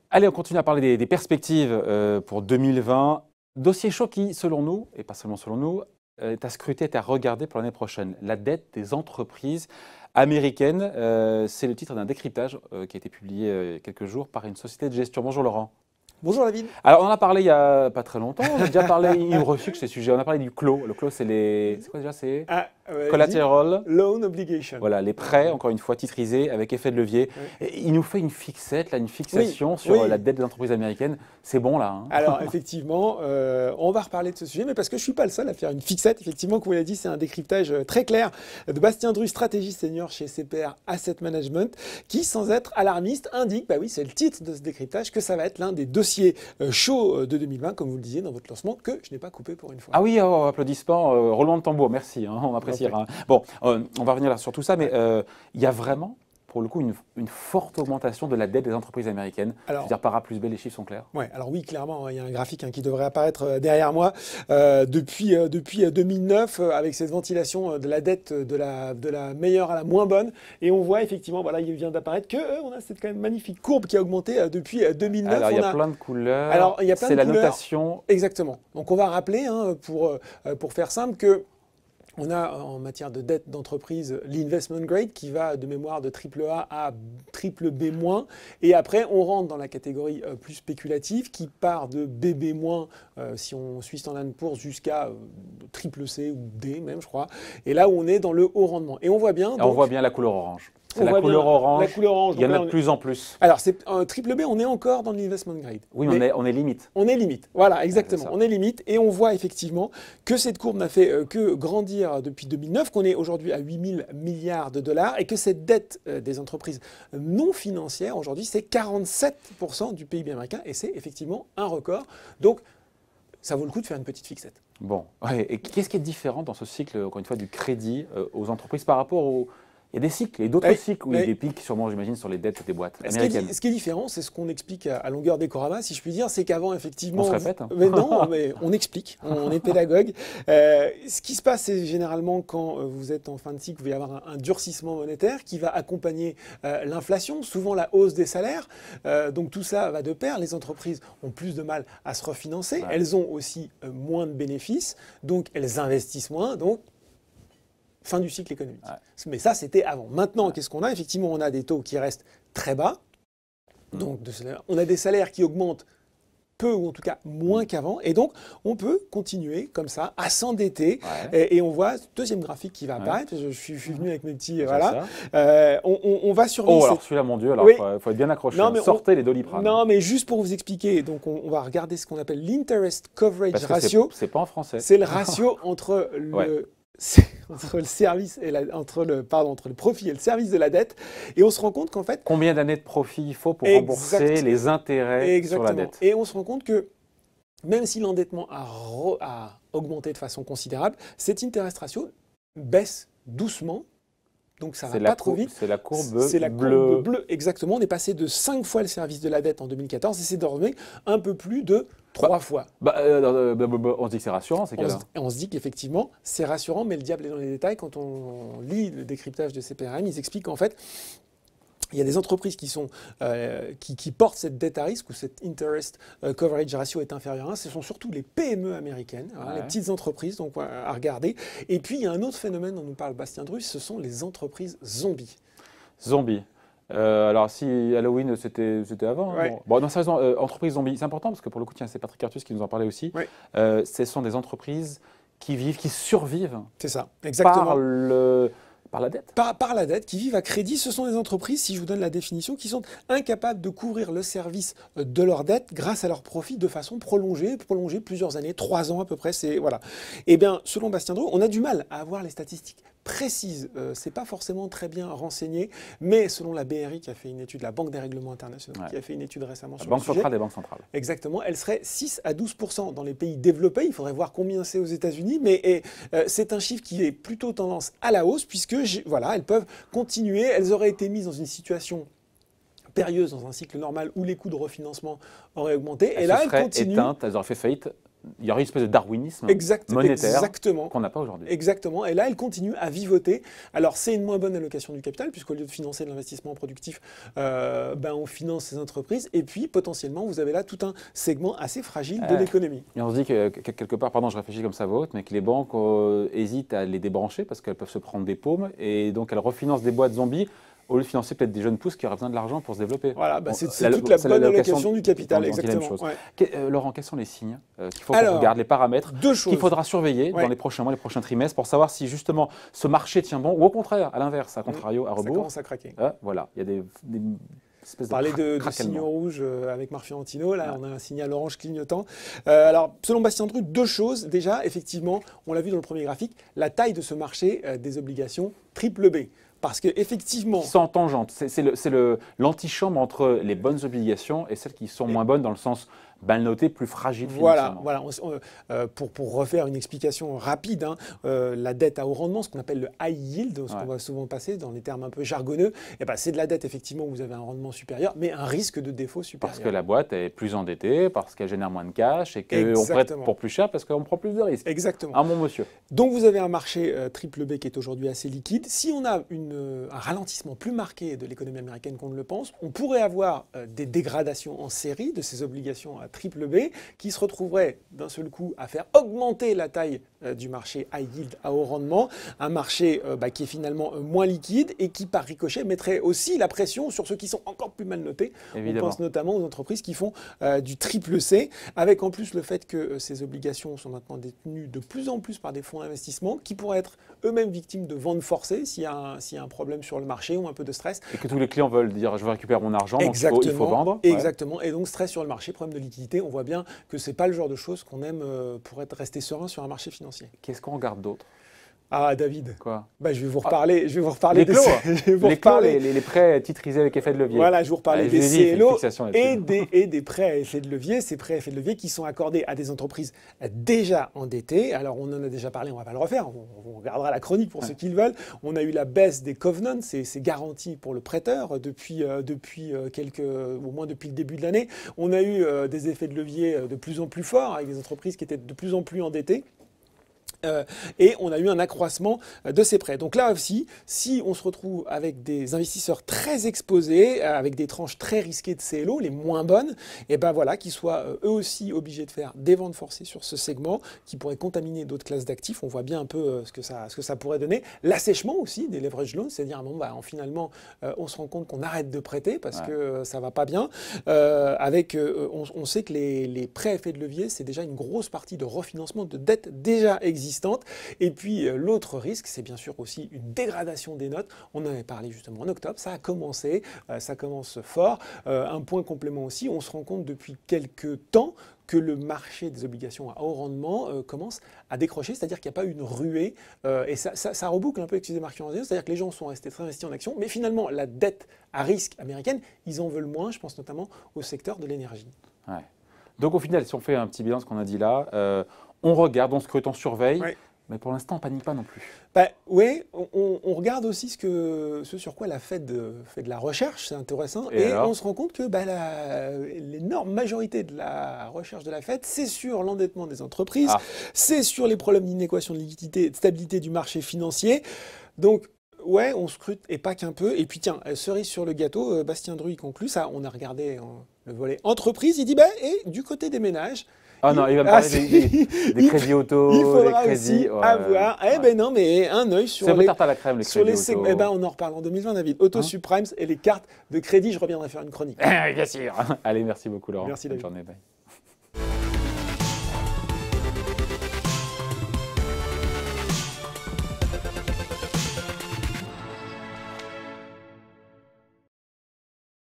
Allez, on continue à parler des perspectives pour 2020. Dossier chaud qui, selon nous, et pas seulement selon nous, est à scruter, est à regarder pour l'année prochaine. La dette des entreprises américaines. C'est le titre d'un décryptage qui a été publié il y a quelques jours par une société de gestion. Bonjour Laurent. Bonjour David. Alors on en a parlé il n'y a pas très longtemps, on a déjà parlé, il nous refuse ces sujets, on a parlé du CLO. Le CLO c'est les... C'est quoi déjà? C'est Collateral Loan Obligation. Voilà, les prêts, encore une fois, titrisés avec effet de levier. Oui. Et il nous fait une fixette, là, une fixation sur la dette des entreprises américaines. C'est bon là. Hein. Alors effectivement, on va reparler de ce sujet, mais parce que je ne suis pas le seul à faire une fixette. Effectivement, comme vous l'avez dit, c'est un décryptage très clair de Bastien Drus, stratégiste senior chez CPR Asset Management, qui, sans être alarmiste, indique, bah oui, c'est le titre de ce décryptage, que ça va être l'un des dossiers chauds de 2020, comme vous le disiez dans votre lancement, que je n'ai pas coupé pour une fois. Ah oui, applaudissements, roulement de tambour, merci, hein, on apprécie. Hein. Bon, on va revenir là sur tout ça, mais il y a vraiment, pour le coup, une forte augmentation de la dette des entreprises américaines. Alors, je veux dire, par A plus B, les chiffres sont clairs. Ouais, alors oui, clairement, il y a un graphique qui devrait apparaître derrière moi. Depuis 2009, avec cette ventilation de la dette de la meilleure à la moins bonne, et on voit effectivement, voilà, il vient d'apparaître qu'on a cette quand même magnifique courbe qui a augmenté depuis 2009. Alors, il y a plein de couleurs. Alors, il y a plein de couleurs. C'est la notation. Exactement. Donc, on va rappeler, hein, pour faire simple, que on a en matière de dette d'entreprise l'investment grade qui va de mémoire de AAA à BB-, et après on rentre dans la catégorie plus spéculative qui part de BB- si on suit Standard & Poor's jusqu'à CCC ou D même je crois, et là où on est dans le haut rendement. Et on voit bien, on voit bien la couleur orange. C'est la couleur orange. Il y en a de plus en plus. Alors, c'est un triple B, on est encore dans l'investment grade. Oui, mais on est limite. On est limite. Voilà, exactement. On est limite. Et on voit effectivement que cette courbe n'a fait que grandir depuis 2009, qu'on est aujourd'hui à 8 000 milliards de dollars et que cette dette des entreprises non financières, aujourd'hui, c'est 47% du PIB américain. Et c'est effectivement un record. Donc, ça vaut le coup de faire une petite fixette. Bon. Ouais. Et qu'est-ce qui est différent dans ce cycle, encore une fois, du crédit aux entreprises par rapport aux... Il y a des cycles et d'autres cycles où il y a des pics, sûrement, j'imagine, sur les dettes des boîtes américaines. Ce qui est différent, c'est ce qu'on explique à longueur d'écorama, si je puis dire, c'est qu'avant, effectivement... On se répète. Hein. Mais non, mais on explique, on est pédagogue. Ce qui se passe, c'est généralement quand vous êtes en fin de cycle, vous allez avoir un durcissement monétaire qui va accompagner l'inflation, souvent la hausse des salaires. Donc tout ça va de pair. Les entreprises ont plus de mal à se refinancer. Ouais. Elles ont aussi moins de bénéfices, donc elles investissent moins. Donc, fin du cycle économique. Ouais. Mais ça, c'était avant. Maintenant, qu'est-ce qu'on a? Effectivement, on a des taux qui restent très bas. Donc, on a des salaires qui augmentent peu ou en tout cas moins qu'avant. Et donc, on peut continuer comme ça à s'endetter. Ouais. Et on voit, deuxième graphique qui va apparaître. Je suis venu avec mes petits... voilà. On va surveiller... Oh, alors celui-là, mon Dieu, alors faut être bien accroché. Non, sortez les Doliprane. Non, mais juste pour vous expliquer, donc on va regarder ce qu'on appelle l'interest coverage ratio. C'est pas en français. C'est le ratio entre le... entre le service et entre le profit et le service de la dette, et on se rend compte qu'en fait... Combien d'années de profit il faut pour rembourser les intérêts sur la dette? Et on se rend compte que même si l'endettement a augmenté de façon considérable, cet interest ratio baisse doucement. Donc ça va pas trop vite. C'est la courbe bleue. C'est la courbe bleue, exactement. On est passé de 5 fois le service de la dette en 2014 et c'est désormais un peu plus de 3 fois. On se dit que c'est rassurant, c'est on se dit qu'effectivement, c'est rassurant, mais le diable est dans les détails. Quand on lit le décryptage de CPRM, ils expliquent qu'en fait, il y a des entreprises qui portent cette dette à risque, où cet interest coverage ratio est inférieur à 1. Ce sont surtout les PME américaines, les petites entreprises, donc à regarder. Et puis, il y a un autre phénomène dont nous parle Bastien Drus, ce sont les entreprises zombies. Zombies. Alors, si Halloween, c'était avant. Ouais. Bon, dans cette raison, entreprises zombies, c'est important parce que pour le coup, tiens, c'est Patrick Artus qui nous en parlait aussi. Ouais. Ce sont des entreprises qui survivent. C'est ça, exactement. Par la dette. Par la dette, qui vivent à crédit. Ce sont des entreprises, si je vous donne la définition, qui sont incapables de couvrir le service de leur dette grâce à leurs profits de façon prolongée plusieurs années, 3 ans à peu près. Voilà. Eh bien, selon Bastien Drus, on a du mal à avoir les statistiques précises. C'est pas forcément très bien renseigné, mais selon la BRI qui a fait une étude, la Banque des règlements internationaux, qui a fait une étude récemment sur le sujet. Banque centrale des banques centrales. Exactement. Elle serait 6 à 12% dans les pays développés. Il faudrait voir combien c'est aux États-Unis, mais c'est un chiffre qui est plutôt tendance à la hausse puisque voilà, elles peuvent continuer. Elles auraient été mises dans une situation périlleuse dans un cycle normal où les coûts de refinancement auraient augmenté. Et là, elles continuent. Éteintes, elles auraient fait faillite il y aurait une espèce de darwinisme monétaire exactement. qu'on n'a pas aujourd'hui. Exactement. Et là, elle continue à vivoter. Alors, c'est une moins bonne allocation du capital, puisqu'au lieu de financer de l'investissement productif, on finance ces entreprises. Et puis, potentiellement, vous avez là tout un segment assez fragile de l'économie. Et on se dit que, quelque part, pardon, je réfléchis comme ça à voix haute, mais que les banques hésitent à les débrancher parce qu'elles peuvent se prendre des paumes. Et donc, elles refinancent des boîtes zombies au lieu de financer peut-être des jeunes pousses qui auraient besoin de l'argent pour se développer. Voilà, c'est toute la bonne allocation du capital, exactement. Laurent, quels sont les signes qu'il faut qu'on regarde, les paramètres qu'il faudra surveiller dans les prochains mois, les prochains trimestres, pour savoir si justement ce marché tient bon, ou au contraire, à l'inverse, à contrario, à rebours. Ça commence à craquer. Voilà, il y a des on parlait de signaux rouges avec Marc Fiorentino. Là, on a un signal orange clignotant. Alors, selon Bastien Druy, deux choses. Déjà, effectivement, on l'a vu dans le premier graphique, la taille de ce marché des obligations triple B. Parce qu'effectivement... Qui sont en tangente. C'est l'antichambre entre les bonnes obligations et celles qui sont moins bonnes dans le sens mal noté, plus fragile financièrement. Voilà. Pour refaire une explication rapide, la dette à haut rendement, ce qu'on appelle le high yield, ce qu'on va souvent passer dans les termes un peu jargonneux, c'est de la dette effectivement où vous avez un rendement supérieur, mais un risque de défaut supérieur. Parce que la boîte est plus endettée, parce qu'elle génère moins de cash et qu'on prête pour plus cher parce qu'on prend plus de risques. Exactement. Ah mon monsieur. Donc vous avez un marché triple B qui est aujourd'hui assez liquide. Si on a un ralentissement plus marqué de l'économie américaine qu'on ne le pense, on pourrait avoir des dégradations en série de ces obligations à triple B qui se retrouverait d'un seul coup à faire augmenter la taille du marché high yield à haut rendement, un marché qui est finalement moins liquide et qui par ricochet mettrait aussi la pression sur ceux qui sont encore plus mal notés. Évidemment. On pense notamment aux entreprises qui font du triple C, avec en plus le fait que ces obligations sont maintenant détenues de plus en plus par des fonds d'investissement qui pourraient être eux-mêmes victimes de ventes forcées s'il y a un problème sur le marché ou un peu de stress. Et que tous les clients veulent dire je veux récupérer mon argent, donc il faut vendre. Exactement. Et donc stress sur le marché, problème de liquidité. On voit bien que ce n'est pas le genre de choses qu'on aime pour être resté serein sur un marché financier. Qu'est-ce qu'on regarde d'autre ? Ah, David. Quoi ? Je vais vous reparler. Les clos, les prêts titrisés avec effet de levier. Voilà, je vais vous reparler des CLO et des prêts à effet de levier. Ces prêts à effet de levier qui sont accordés à des entreprises déjà endettées. Alors, on en a déjà parlé, on ne va pas le refaire. On regardera la chronique pour ceux qui le veulent. On a eu la baisse des covenants, ces garanties pour le prêteur depuis au moins depuis le début de l'année. On a eu des effets de levier de plus en plus forts avec des entreprises qui étaient de plus en plus endettées. Et on a eu un accroissement de ces prêts. Donc là aussi, si on se retrouve avec des investisseurs très exposés, avec des tranches très risquées de CLO, les moins bonnes, qu'ils soient eux aussi obligés de faire des ventes forcées sur ce segment qui pourrait contaminer d'autres classes d'actifs. On voit bien un peu ce que ça pourrait donner. L'assèchement aussi des leverage loans, c'est-à-dire finalement, on se rend compte qu'on arrête de prêter parce que ça va pas bien. On sait que les prêts à effet de levier, c'est déjà une grosse partie de refinancement de dettes déjà existantes. Et puis l'autre risque, c'est bien sûr aussi une dégradation des notes. On en avait parlé justement en octobre, ça a commencé, ça commence fort. Un point complément aussi, on se rend compte depuis quelques temps que le marché des obligations à haut rendement commence à décrocher, c'est-à-dire qu'il n'y a pas eu une ruée. Et ça reboucle un peu avec ce que disait Marc Fiorentino, c'est-à-dire que les gens sont restés très investis en actions, mais finalement, la dette à risque américaine, ils en veulent moins, je pense notamment au secteur de l'énergie. Ouais. Donc au final, si on fait un petit bilan de ce qu'on a dit là, on regarde, on scrute, on surveille, mais pour l'instant, on ne panique pas non plus. Oui, on regarde aussi ce sur quoi la Fed fait de la recherche, c'est intéressant, et on se rend compte que l'énorme majorité de la recherche de la Fed, c'est sur l'endettement des entreprises, c'est sur les problèmes d'inéquation de liquidité et de stabilité du marché financier. Donc, on scrute, et pas qu'un peu. Et puis tiens, cerise sur le gâteau, Bastien Druy conclut, ça, on a regardé le volet entreprise, il dit, et du côté des ménages, il va me parler des crédits auto, il faudra des crédits, aussi avoir, mais un œil sur les tarte à la crème, les crédits auto. On en reparle en 2020, David. Auto subprimes et les cartes de crédit, je reviendrai faire une chronique. Bien sûr. Allez, merci beaucoup Laurent. Merci David. Bonne journée, bye.